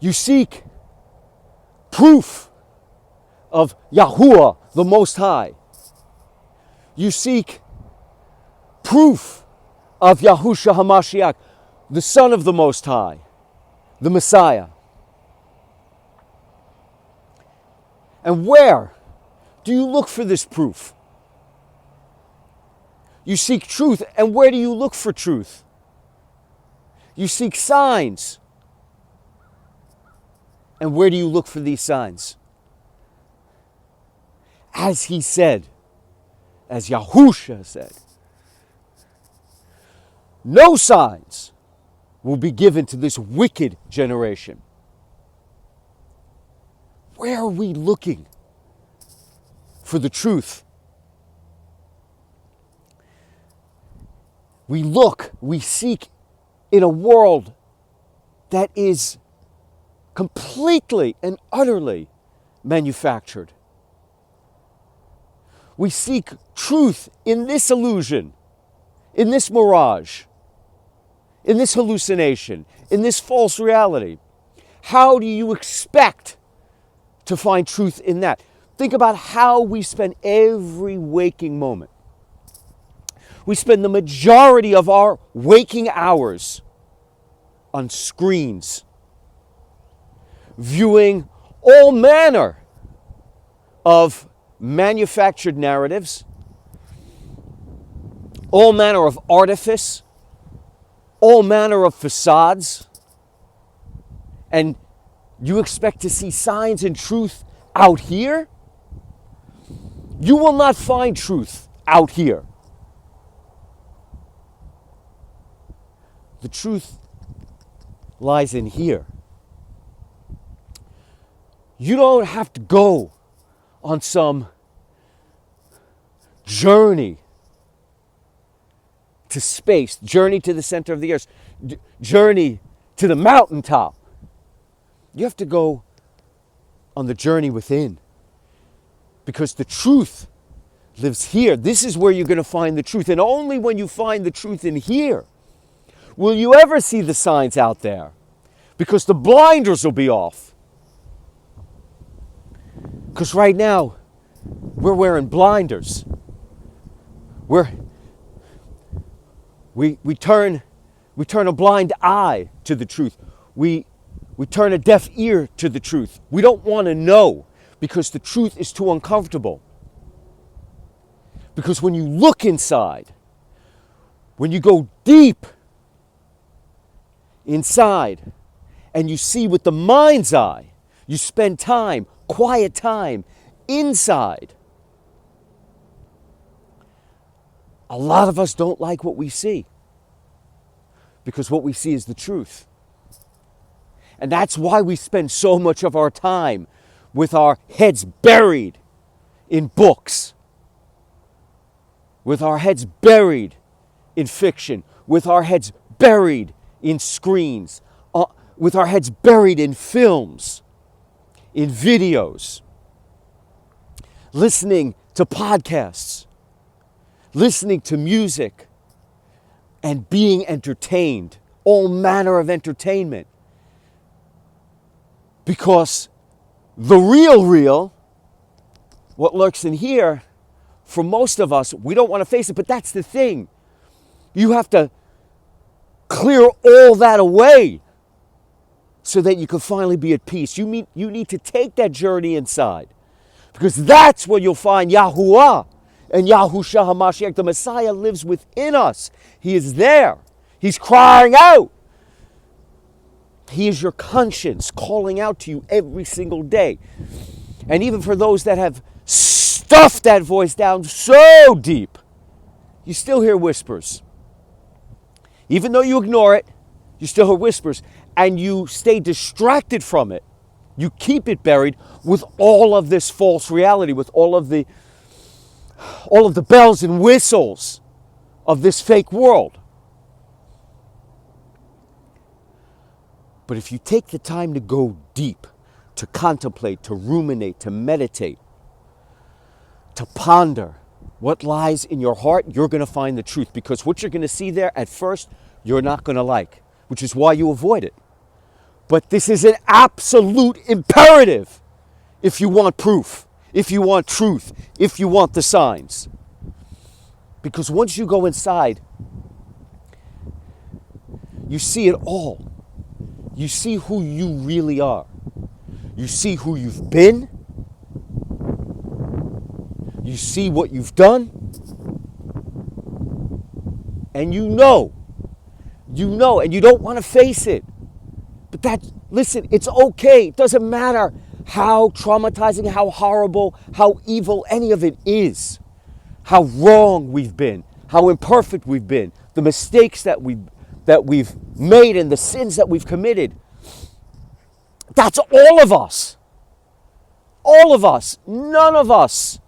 You seek proof of Yahuwah, the Most High. You seek proof of Yahushua HaMashiach, the Son of the Most High, the Messiah. And where do you look for this proof? You seek truth, and where do you look for truth? You seek signs. And where do you look for these signs? As he said, as Yahusha said, no signs will be given to this wicked generation. Where are we looking for the truth? We seek in a world that is completely and utterly manufactured. We seek truth in this illusion, in this mirage, in this hallucination, in this false reality. How do you expect to find truth in that? Think about how we spend every waking moment. We spend the majority of our waking hours on screens, viewing all manner of manufactured narratives, all manner of artifice, all manner of facades, and you expect to see signs and truth out here? You will not find truth out here. The truth lies in here. You don't have to go on some journey to space, journey to the center of the earth, journey to the mountaintop. You have to go on the journey within, because the truth lives here. This is where you're going to find the truth, and only when you find the truth in here will you ever see the signs out there, because the blinders will be off. Because right now, we're wearing blinders. We turn a blind eye to the truth. We turn a deaf ear to the truth. We don't want to know because the truth is too uncomfortable. Because when you look inside, when you go deep inside and you see with the mind's eye, you spend time, quiet time inside. A lot of us don't like what we see because what we see is the truth. And that's why we spend so much of our time with our heads buried in books, with our heads buried in fiction, with our heads buried in screens, with our heads buried in films, in videos, listening to podcasts, listening to music, and being entertained, all manner of entertainment. Because the real, what lurks in here, for most of us, we don't want to face it, but that's the thing. You have to clear all that away so that you can finally be at peace. You need to take that journey inside, because that's where you'll find Yahuwah and Yahushua HaMashiach. The Messiah lives within us. He is there. He's crying out. He is your conscience calling out to you every single day. And even for those that have stuffed that voice down so deep, you still hear whispers. Even though you ignore it, you still hear whispers, and you stay distracted from it. You keep it buried with all of this false reality, with all of the bells and whistles of this fake world. But if you take the time to go deep, to contemplate, to ruminate, to meditate, to ponder what lies in your heart, you're going to find the truth. Because what you're going to see there at first, you're not going to like, which is why you avoid it. But this is an absolute imperative if you want proof, if you want truth, if you want the signs. Because once you go inside, you see it all. You see who you really are. You see who you've been. You see what you've done. And you know, and you don't want to face it. But listen, it's okay. It doesn't matter how traumatizing, how horrible, how evil any of it is. How wrong we've been, how imperfect we've been, the mistakes that we've made and the sins that we've committed. That's all of us. All of us. None of us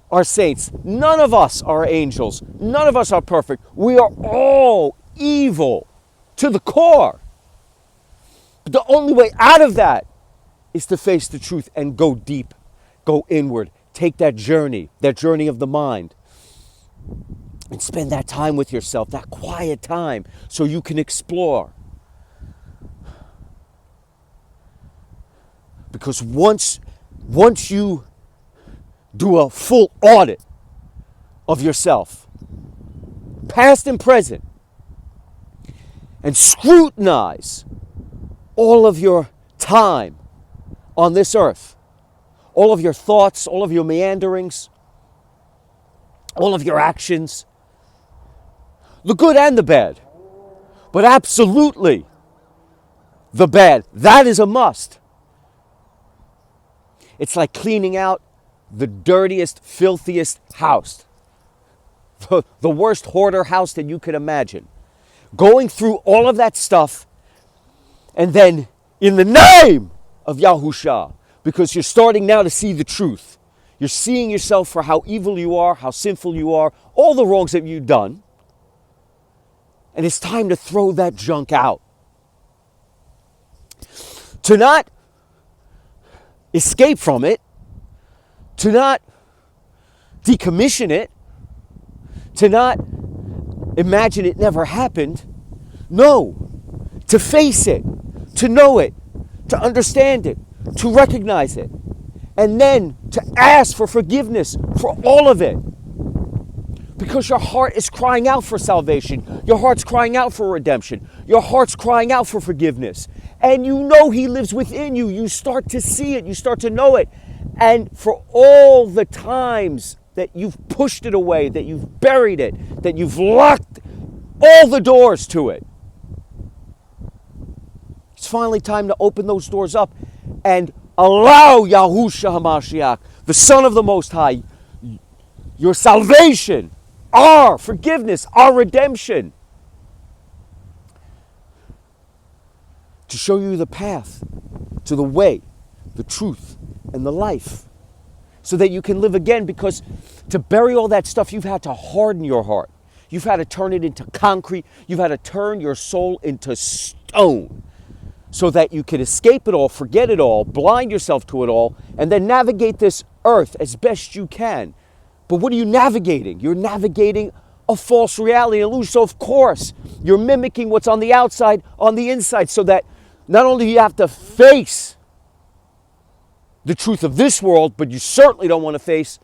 are saints. None of us are angels. None of us are perfect. We are all evil to the core. But the only way out of that is to face the truth and go deep, go inward, take that journey of the mind, and spend that time with yourself, that quiet time, so you can explore. Because once you do a full audit of yourself, past and present, and scrutinize all of your time on this earth, all of your thoughts, all of your meanderings, all of your actions, the good and the bad, but absolutely the bad. That is a must. It's like cleaning out the dirtiest, filthiest house, the worst hoarder house that you could imagine. Going through all of that stuff, and then in the name of Yahusha, because you're starting now to see the truth. You're seeing yourself for how evil you are, how sinful you are, all the wrongs that you've done. And it's time to throw that junk out. To not escape from it, to not decommission it, to not imagine it never happened. No, to face it, to know it, to understand it, to recognize it, and then to ask for forgiveness for all of it. Because your heart is crying out for salvation. Your heart's crying out for redemption. Your heart's crying out for forgiveness. And you know He lives within you. You start to see it. You start to know it. And for all the times that you've pushed it away, that you've buried it, that you've locked all the doors to it, it's finally time to open those doors up and allow Yahushua HaMashiach, the Son of the Most High, your salvation, our forgiveness, our redemption, to show you the path to the way, the truth, and the life, so that you can live again. Because to bury all that stuff, you've had to harden your heart. You've had to turn it into concrete. You've had to turn your soul into stone, so that you can escape it all, forget it all, blind yourself to it all, and then navigate this earth as best you can. But what are you navigating? You're navigating a false reality, an illusion. So of course, you're mimicking what's on the outside, on the inside, so that not only do you have to face the truth of this world, but you certainly don't want to face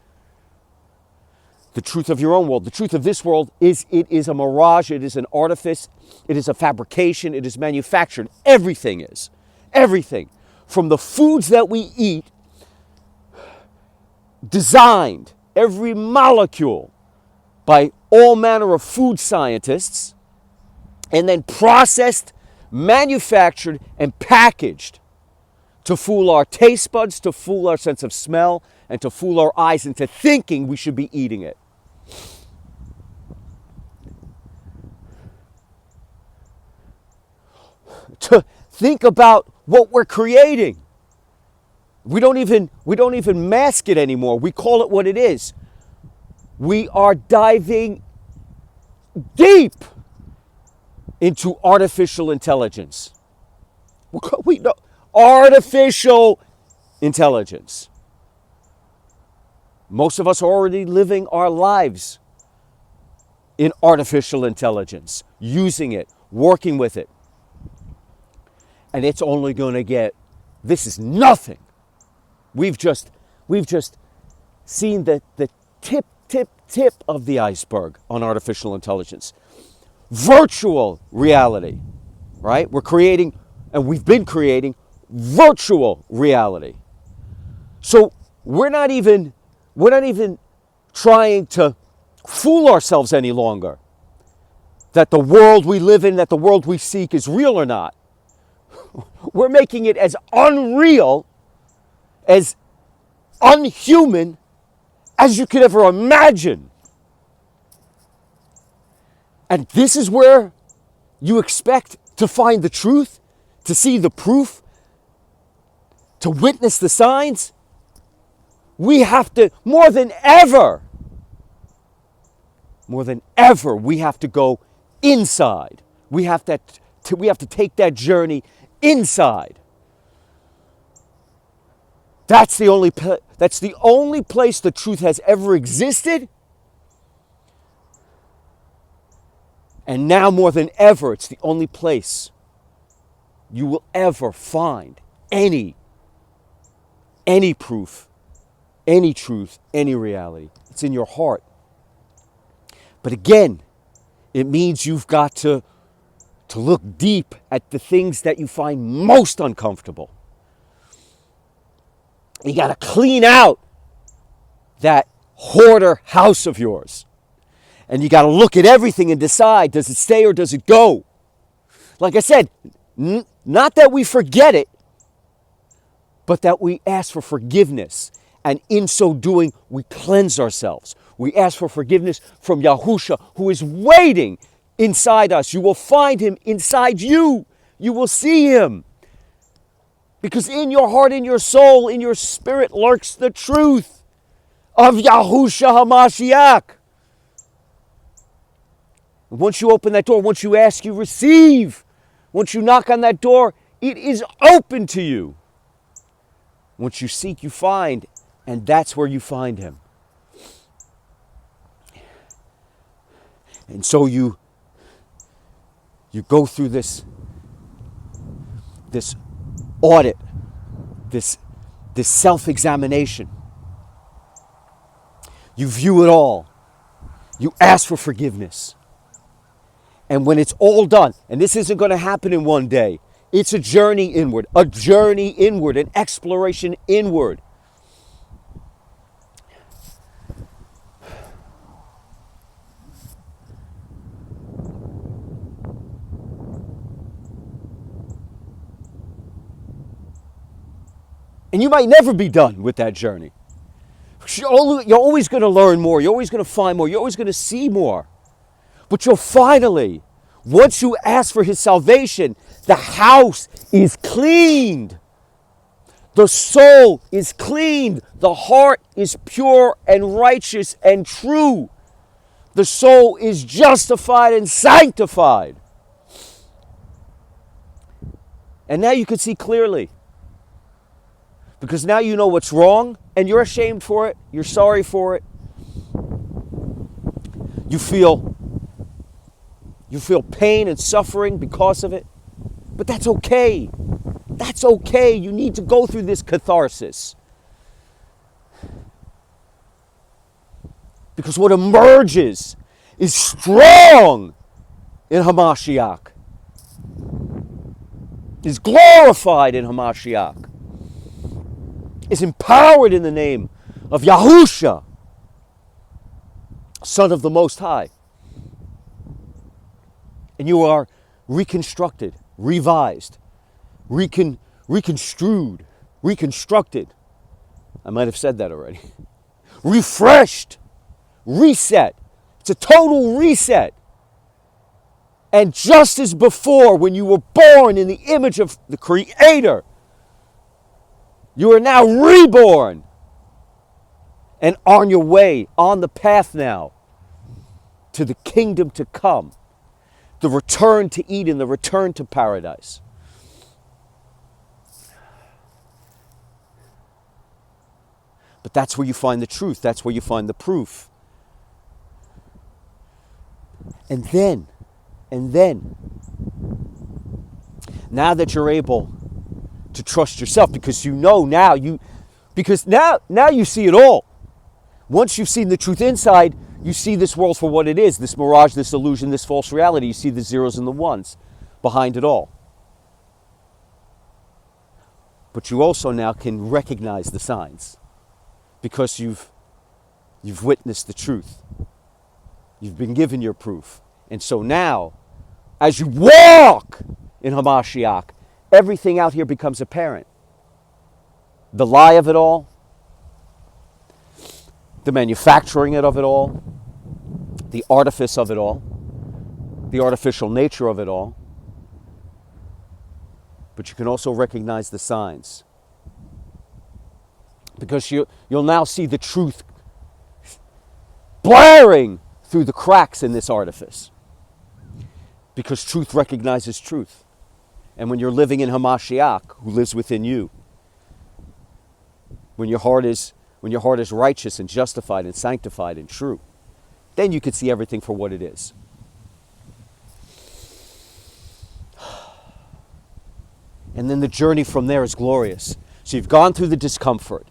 the truth of your own world. The truth of this world is, it is a mirage, it is an artifice, it is a fabrication, it is manufactured. Everything is. Everything. From the foods that we eat, designed, every molecule, by all manner of food scientists, and then processed, manufactured, and packaged to fool our taste buds, to fool our sense of smell, and to fool our eyes into thinking we should be eating it. To think about what we're creating. We don't even mask it anymore. We call it what it is. We are diving deep into artificial intelligence. We know artificial intelligence. Most of us are already living our lives in artificial intelligence, using it, working with it. And it's only going to get, this is nothing. We've just seen the tip of the iceberg on artificial intelligence. Virtual reality, right? We're creating, and we've been creating, virtual reality. So we're not even trying to fool ourselves any longer that the world we live in, that the world we seek is real or not. We're making it as unreal, as unhuman as you could ever imagine. And this is where you expect to find the truth, to see the proof, to witness the signs. We have to, more than ever, we have to go inside. We have to take that journey inside. That's the only place the truth has ever existed. And now more than ever, it's the only place you will ever find any proof, any truth, any reality. It's in your heart. But again, it means you've got to look deep at the things that you find most uncomfortable. You got to clean out that hoarder house of yours. And you got to look at everything and decide, does it stay or does it go? Like I said, not that we forget it, but that we ask for forgiveness. And in so doing, we cleanse ourselves. We ask for forgiveness from Yahusha, who is waiting inside us. You will find him inside you. You will see him. Because in your heart, in your soul, in your spirit lurks the truth of Yahusha HaMashiach. Once you open that door, once you ask, you receive. Once you knock on that door, it is open to you. Once you seek, you find, and that's where you find him. And so you go through this audit, this self-examination. You view it all. You ask for forgiveness. And when it's all done, and this isn't going to happen in one day, it's a journey inward, an exploration inward. And you might never be done with that journey. You're always going to learn more. You're always going to find more. You're always going to see more. But you'll finally, once you ask for his salvation, the house is cleaned. The soul is cleaned. The heart is pure and righteous and true. The soul is justified and sanctified. And now you can see clearly. Because now you know what's wrong, and you're ashamed for it. You're sorry for it. You feel pain and suffering because of it. But that's okay. That's okay. You need to go through this catharsis. Because what emerges is strong in Hamashiach. Is glorified in Hamashiach. Is empowered in the name of Yahusha, Son of the Most High. And you are reconstructed, revised, reconstrued, reconstructed. I might have said that already. Refreshed, reset. It's a total reset. And just as before, when you were born in the image of the Creator, you are now reborn and on your way, on the path now to the kingdom to come, the return to Eden, the return to paradise. But that's where you find the truth. That's where you find the proof. And then, Now that you're able to trust yourself, because you know now you see it all. Once you've seen the truth inside, you see this world for what it is, this mirage, this illusion, this false reality. You see the zeros and the ones behind it all. But you also now can recognize the signs because you've witnessed the truth. You've been given your proof. And so now, as you walk in Hamashiach, everything out here becomes apparent. The lie of it all, the manufacturing of it all, the artifice of it all, the artificial nature of it all. But you can also recognize the signs. Because you'll now see the truth blaring through the cracks in this artifice. Because truth recognizes truth. And when you're living in Hamashiach, who lives within you, when your heart is righteous and justified and sanctified and true, then you can see everything for what it is. And then the journey from there is glorious. So you've gone through the discomfort.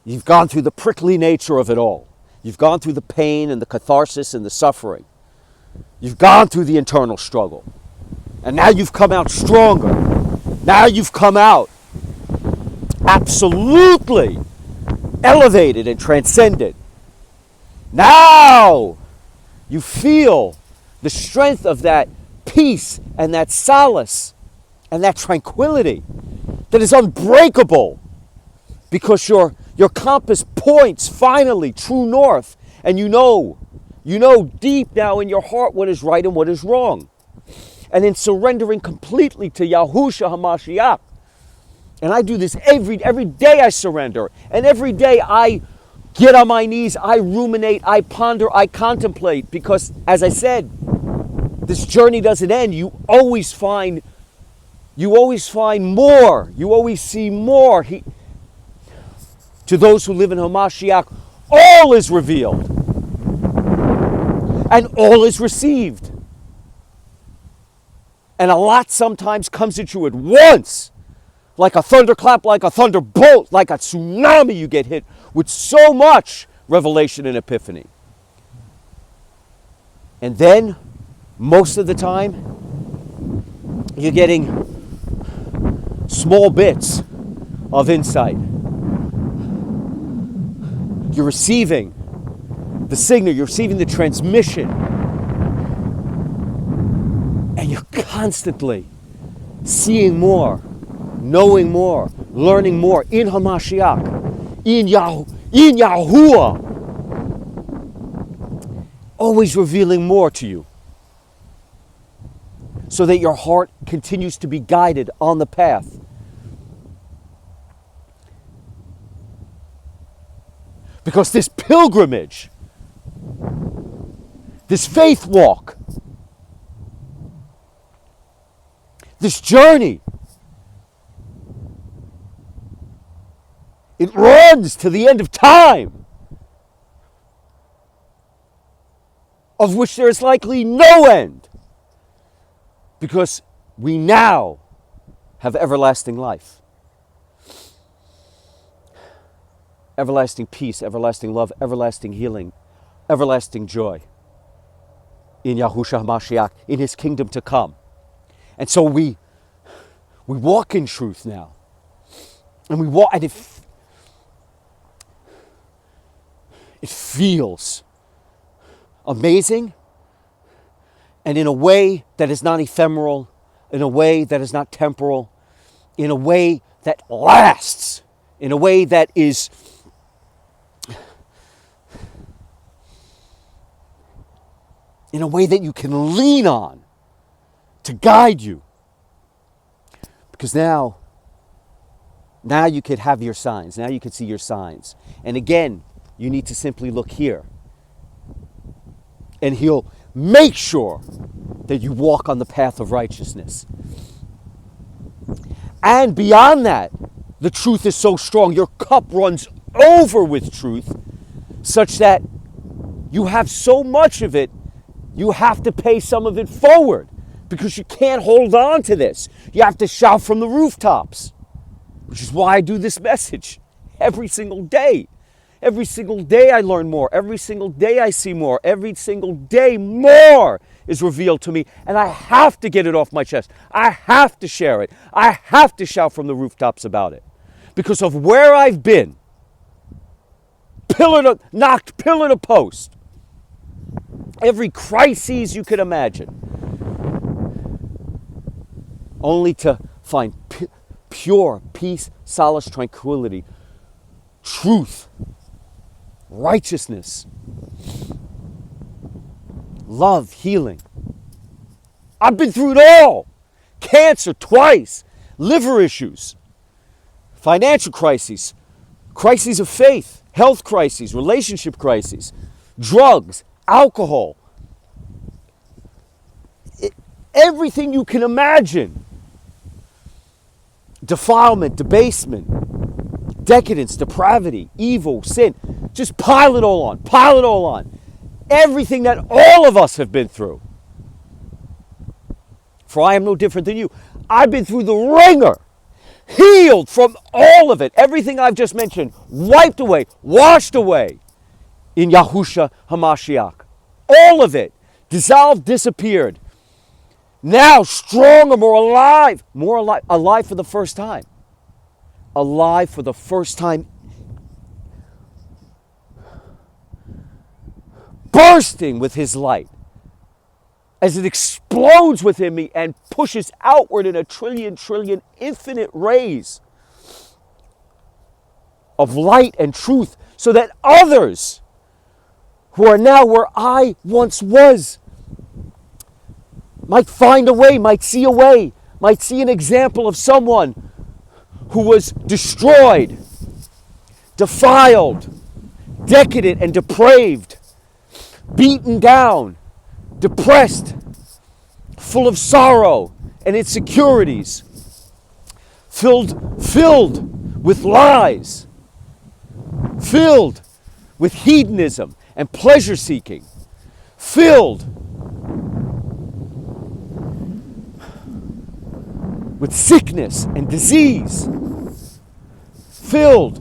You've gone through the prickly nature of it all. You've gone through the pain and the catharsis and the suffering. You've gone through the internal struggle. And now you've come out stronger. Now you've come out absolutely elevated and transcended. Now you feel the strength of that peace and that solace and that tranquility that is unbreakable, because your compass points finally true north, and you know deep now in your heart what is right and what is wrong. And in surrendering completely to Yahushua HaMashiach, and I do this every day. I surrender, and every day I get on my knees, I ruminate, I ponder, I contemplate, because as I said, this journey doesn't end. You always find more. You always see more. To those who live in Hamashiach, all is revealed. And all is received. And a lot sometimes comes at you at once. Like a thunderclap, like a thunderbolt, like a tsunami. You get hit with so much revelation and epiphany. And then, most of the time, you're getting small bits of insight. You're receiving the signal, you're receiving the transmission, and you're constantly seeing more, knowing more, learning more in Hamashiach, in Yahuwah, always revealing more to you, so that your heart continues to be guided on the path. Because this pilgrimage, this faith walk, this journey, it runs to the end of time, of which there is likely no end, because we now have everlasting life. Everlasting peace, everlasting love, everlasting healing, everlasting joy in Yahushua HaMashiach, in his kingdom to come. And so we walk in truth now. And we walk, and it feels amazing, and in a way that is not ephemeral, in a way that is not temporal, in a way that lasts, in a way that is in a way that you can lean on to guide you. Because now you could have your signs. Now you can see your signs. And again, you need to simply look here. And he'll make sure that you walk on the path of righteousness. And beyond that, the truth is so strong, your cup runs over with truth, such that you have so much of it, you have to pay some of it forward, because you can't hold on to this. You have to shout from the rooftops, which is why I do this message every single day. Every single day I learn more. Every single day I see more. Every single day more is revealed to me. And I have to get it off my chest. I have to share it. I have to shout from the rooftops about it. Because of where I've been. Knocked pillar to post. Every crisis you could imagine. Only to find pure peace, solace, tranquility, truth, righteousness, love, healing. I've been through it all. Cancer twice, liver issues, financial crises, crises of faith, health crises, relationship crises, drugs, alcohol, everything you can imagine. Defilement, debasement, decadence, depravity, evil, sin. Just pile it all on. Pile it all on. Everything that all of us have been through. For I am no different than you. I've been through the ringer. Healed from all of it. Everything I've just mentioned. Wiped away. Washed away. In Yahushua HaMashiach. All of it. Dissolved, disappeared. Now stronger, more alive. More alive. Alive for the first time. Alive for the first time. Bursting with his light. As it explodes within me and pushes outward in a trillion infinite rays of light and truth, so that others who are now where I once was might find a way, might see a way, might see an example of someone who was destroyed, defiled, decadent and depraved, beaten down, depressed, full of sorrow and insecurities, filled with lies, filled with hedonism and pleasure seeking, filled with sickness and disease, filled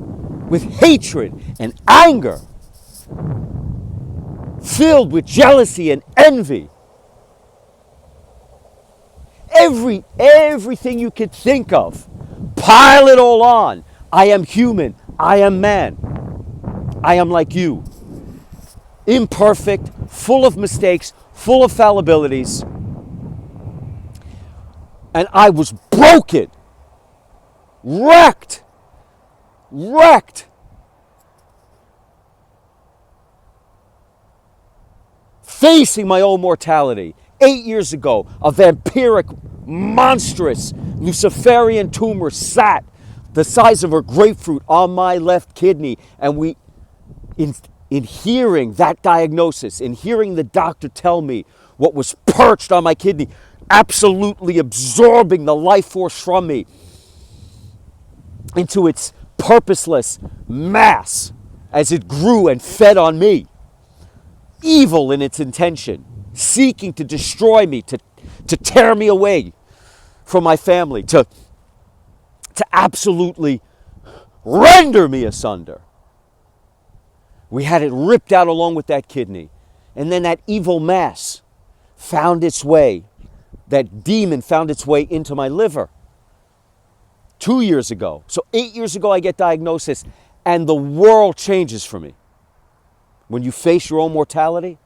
with hatred and anger, filled with jealousy and envy. Everything you could think of, pile it all on. I am human. I am man. I am like you. Imperfect, full of mistakes, full of fallibilities. And I was broken, wrecked. Facing my own mortality. 8 years ago, a vampiric, monstrous, Luciferian tumor sat the size of a grapefruit on my left kidney. And in hearing that diagnosis, in hearing the doctor tell me what was perched on my kidney, absolutely absorbing the life force from me into its purposeless mass as it grew and fed on me. Evil in its intention, seeking to destroy me, to tear me away from my family, to absolutely render me asunder. We had it ripped out along with that kidney. And then that evil mass found its way, that demon found its way into my liver 2 years ago. So 8 years ago I get diagnosis, and the world changes for me. When you face your own mortality,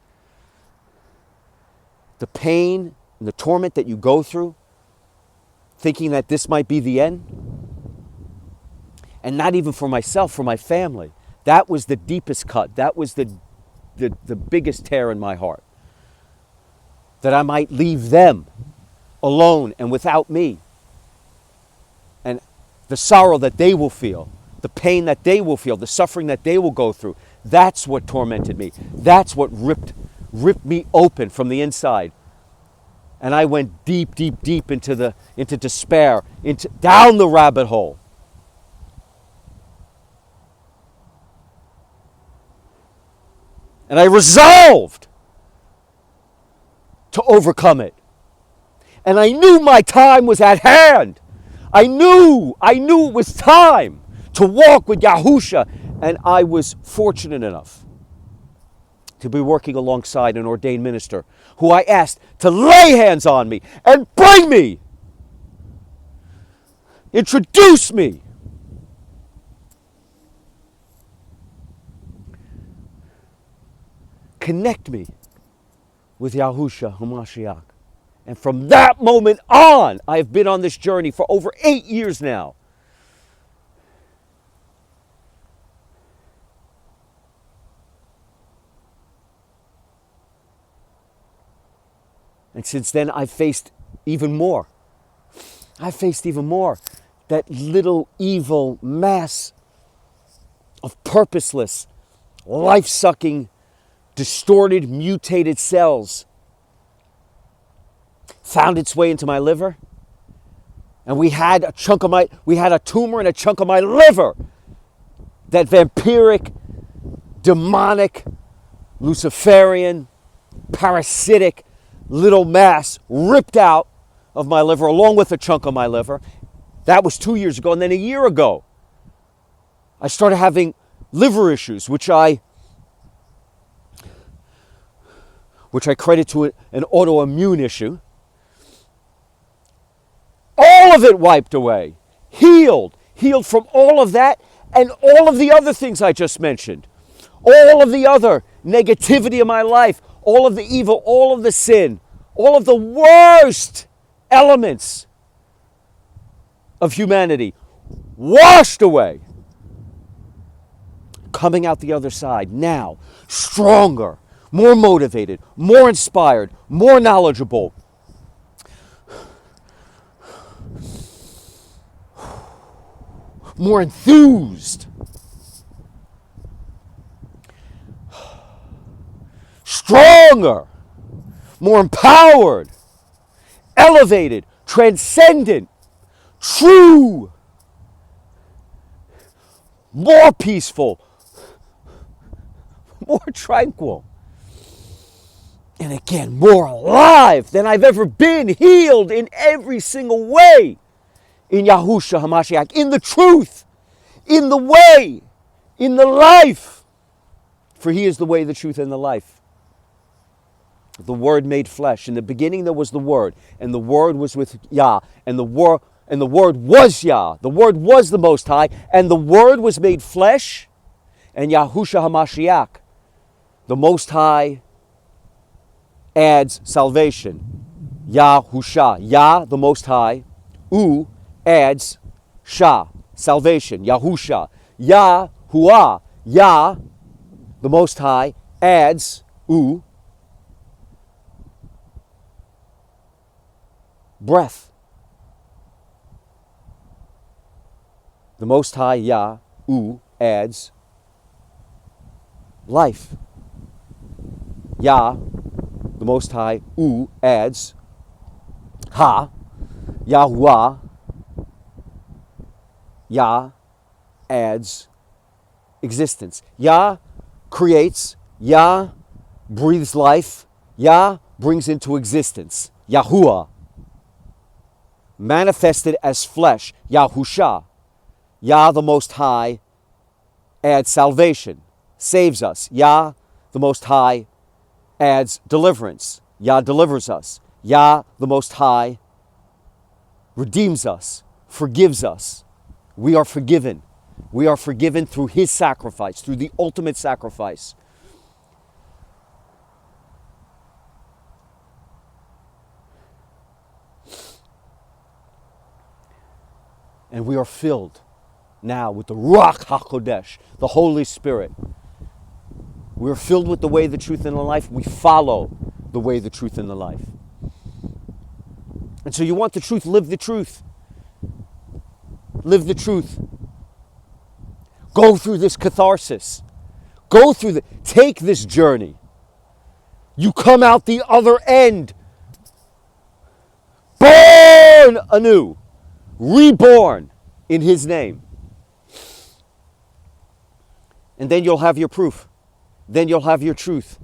the pain and the torment that you go through, thinking that this might be the end, and not even for myself, for my family. That was the deepest cut. That was the biggest tear in my heart. That I might leave them alone and without me. And the sorrow that they will feel, the pain that they will feel, the suffering that they will go through. That's what tormented me. That's what ripped me open from the inside. And I went deep into despair, down the rabbit hole. And I resolved to overcome it. And I knew my time was at hand. I knew it was time to walk with Yahusha. And I was fortunate enough to be working alongside an ordained minister who I asked to lay hands on me and bring me, introduce me, connect me with Yahusha HaMashiach. And from that moment on, I've been on this journey for over 8 years now. And since then, I've faced even more. I've faced even more. That little evil mass of purposeless, life-sucking, distorted, mutated cells found its way into my liver. And we had a tumor in a chunk of my liver. That vampiric, demonic, Luciferian, parasitic little mass ripped out of my liver along with a chunk of my liver. That was 2 years ago. And then a year ago, I started having liver issues, which I credit to an autoimmune issue. All of it wiped away, healed from all of that and all of the other things I just mentioned. All of the other negativity in my life, all of the evil, all of the sin, all of the worst elements of humanity washed away. Coming out the other side now, stronger, more motivated, more inspired, more knowledgeable, more enthused, stronger, more empowered, elevated, transcendent, true, more peaceful, more tranquil, and again, more alive than I've ever been, healed in every single way in Yahusha HaMashiach, in the truth, in the way, in the life. For he is the way, the truth, and the life. The Word made flesh. In the beginning there was the Word, and the Word was with Yah, and the Word was Yah. The Word was the Most High, and the Word was made flesh, and Yahusha HaMashiach, the Most High, adds salvation. Yahusha, Yah, the Most High, U adds Shah, salvation. Yahusha, Yahuwah, Yah, the Most High, adds U, breath. The Most High, Yah, U, adds life. Yah, the Most High, U, adds Ha, Yahuwah, Yah, adds existence. Yah creates, Yah breathes life, Yah brings into existence. Yahuwah, manifested as flesh. Yahusha, Yah the Most High, adds salvation, saves us. Yah the Most High adds deliverance. Yah delivers us. Yah the Most High redeems us, forgives us. We are forgiven. We are forgiven through his sacrifice, through the ultimate sacrifice. And we are filled now with the Ruach HaKodesh, the Holy Spirit. We are filled with the way, the truth, and the life. We follow the way, the truth, and the life. And so you want the truth, live the truth. Live the truth. Go through this catharsis. Take this journey. You come out the other end. Born anew. Reborn in his name. And then you'll have your proof. Then you'll have your truth.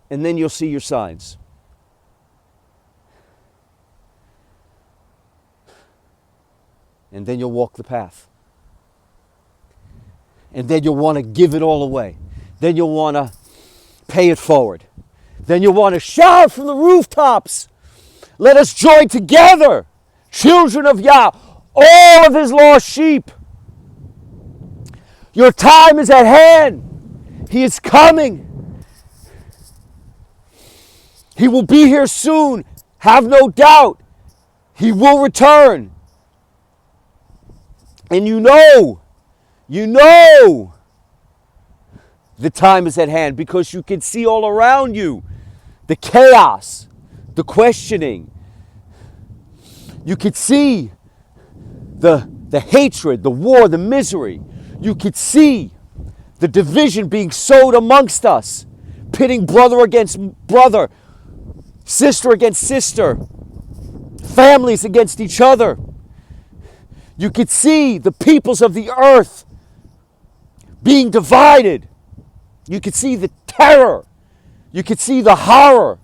And then you'll see your signs. And then you'll walk the path. And then you'll want to give it all away. Then you'll want to pay it forward. Then you'll want to shout from the rooftops. Let us join together, children of Yah, all of his lost sheep. Your time is at hand. He is coming. He will be here soon. Have no doubt. He will return. And you know the time is at hand because you can see all around you the chaos, the questioning. You could see the hatred, the war, the misery. You could see the division being sowed amongst us, pitting brother against brother, sister against sister, families against each other. You could see the peoples of the earth being divided. You could see the terror. You could see the horror.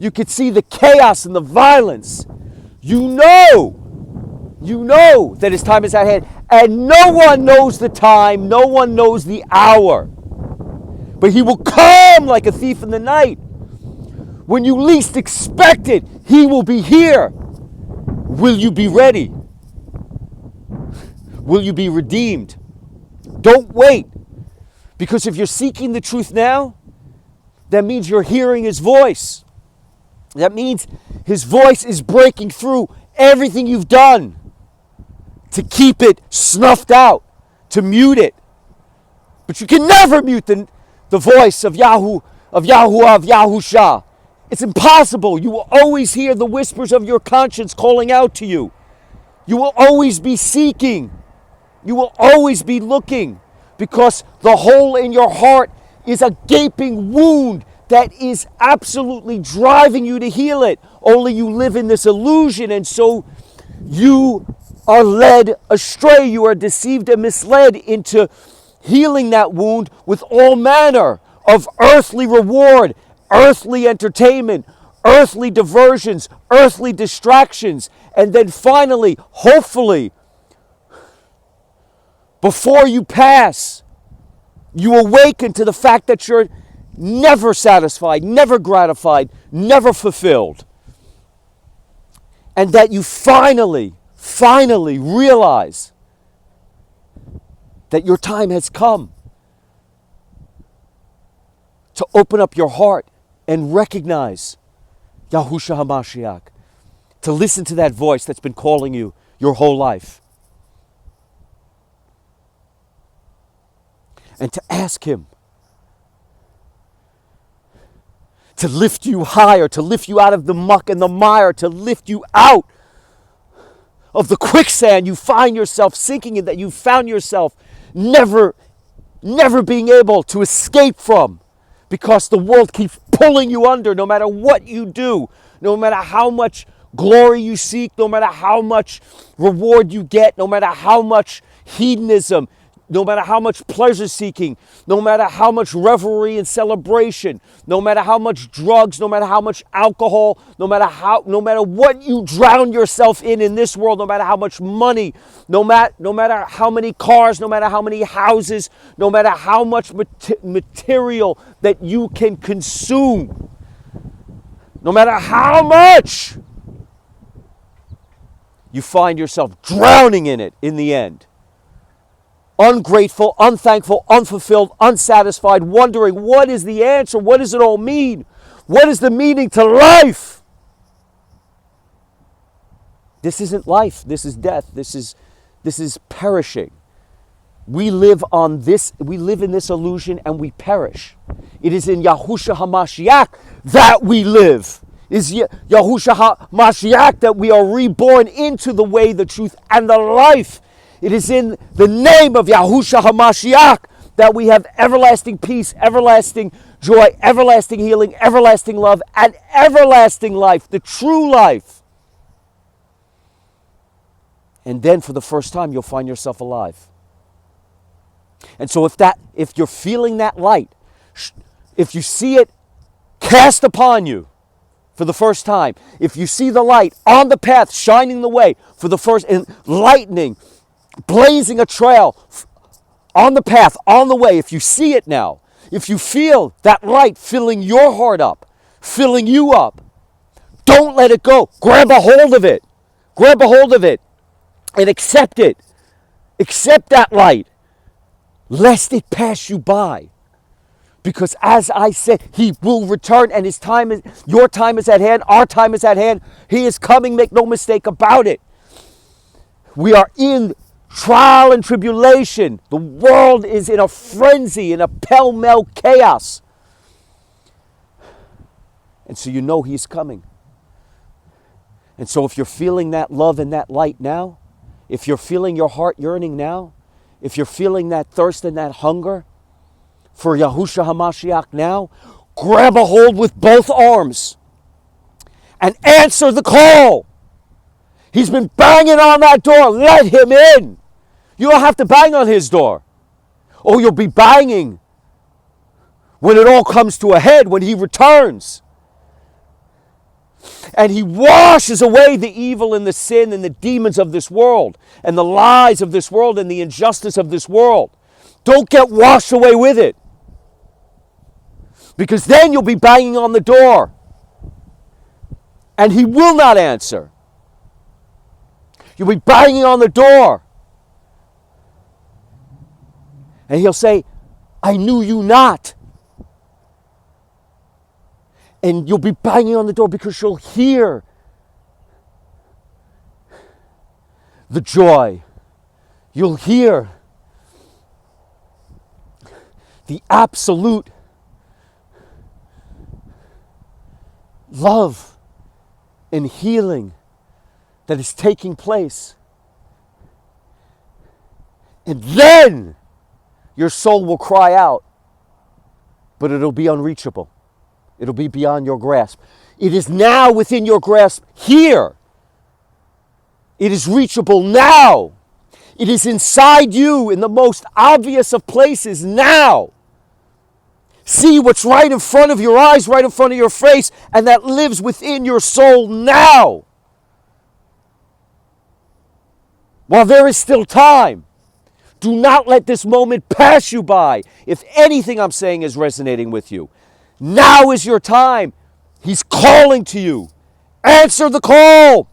You could see the chaos and the violence. You know that his time is at hand. And no one knows the time. No one knows the hour. But he will come like a thief in the night. When you least expect it, he will be here. Will you be ready? Will you be redeemed? Don't wait. Because if you're seeking the truth now, that means you're hearing his voice. That means his voice is breaking through everything you've done to keep it snuffed out, to mute it. But you can never mute the voice of Yahuwah, of Yahusha. It's impossible. You will always hear the whispers of your conscience calling out to you. You will always be seeking. You will always be looking, because the hole in your heart is a gaping wound that is absolutely driving you to heal it. Only you live in this illusion, and so you are led astray. You are deceived and misled into healing that wound with all manner of earthly reward, earthly entertainment, earthly diversions, earthly distractions. And then finally, hopefully, before you pass, you awaken to the fact that you're never satisfied, never gratified, never fulfilled. And that you finally realize that your time has come to open up your heart and recognize Yahushua HaMashiach, to listen to that voice that's been calling you your whole life. And to ask him to lift you higher, to lift you out of the muck and the mire, to lift you out of the quicksand you find yourself sinking in, that you found yourself never being able to escape from, because the world keeps pulling you under no matter what you do, no matter how much glory you seek, no matter how much reward you get, no matter how much hedonism, no matter how much pleasure seeking, no matter how much revelry and celebration, no matter how much drugs, no matter how much alcohol, no matter what you drown yourself in this world, no matter how much money, no matter how many cars, no matter how many houses, no matter how much material that you can consume, no matter how much, you find yourself drowning in it in the end. Ungrateful, unthankful, unfulfilled, unsatisfied, wondering, what is the answer? What does it all mean? What is the meaning to life? This isn't life. This is death. This is perishing. We live in this illusion and we perish. It is in Yahushua HaMashiach that we live. It is Yahushua HaMashiach that we are reborn into the way, the truth, and the life. It is in the name of Yahushua HaMashiach that we have everlasting peace, everlasting joy, everlasting healing, everlasting love, and everlasting life, the true life. And then for the first time, you'll find yourself alive. And so if you're feeling that light, if you see it cast upon you for the first time, if you see the light on the path shining the way for the first, enlightening blazing a trail on the path, on the way. If you see it now, if you feel that light filling your heart up, filling you up, don't let it go. Grab a hold of it. Grab a hold of it and accept it. Accept that light, lest it pass you by. Because as I said, he will return, and his time is, your time is at hand, our time is at hand. He is coming, make no mistake about it. We are in trial and tribulation. The world is in a frenzy, in a pell-mell chaos. And so you know he's coming. And so if you're feeling that love and that light now, if you're feeling your heart yearning now, if you're feeling that thirst and that hunger for Yahushua HaMashiach now, grab a hold with both arms and answer the call. He's been banging on that door. Let him in. You don't have to bang on his door. Oh, you'll be banging when it all comes to a head, when he returns. And he washes away the evil and the sin and the demons of this world and the lies of this world and the injustice of this world. Don't get washed away with it. Because then you'll be banging on the door. And he will not answer. You'll be banging on the door. And he'll say, I knew you not. And you'll be banging on the door because you'll hear the joy. You'll hear the absolute love and healing that is taking place. And then your soul will cry out, but it'll be unreachable. It'll be beyond your grasp. It is now within your grasp here. It is reachable now. It is inside you in the most obvious of places now. See what's right in front of your eyes, right in front of your face, and that lives within your soul now. While there is still time, do not let this moment pass you by. If anything I'm saying is resonating with you, now is your time. He's calling to you. Answer the call.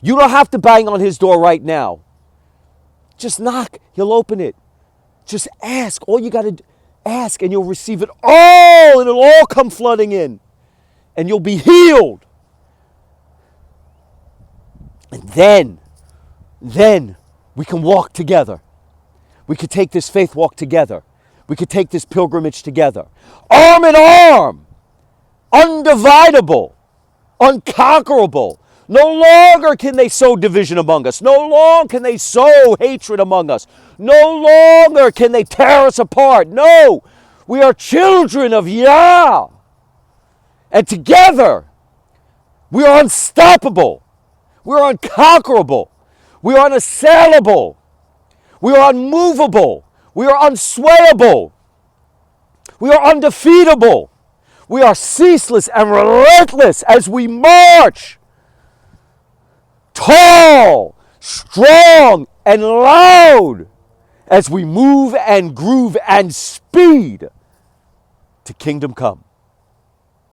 You don't have to bang on his door right now. Just knock. He'll open it. Just ask. All you got to ask and you'll receive it all. It'll all come flooding in. And you'll be healed. And then we can walk together. We could take this faith walk together. We could take this pilgrimage together. Arm in arm. Undividable. Unconquerable. No longer can they sow division among us. No longer can they sow hatred among us. No longer can they tear us apart. No. We are children of Yah. And together, we are unstoppable. We are unconquerable. We are unassailable. We are unmovable. We are unswayable. We are undefeatable. We are ceaseless and relentless as we march. Tall, strong, and loud as we move and groove and speed to kingdom come.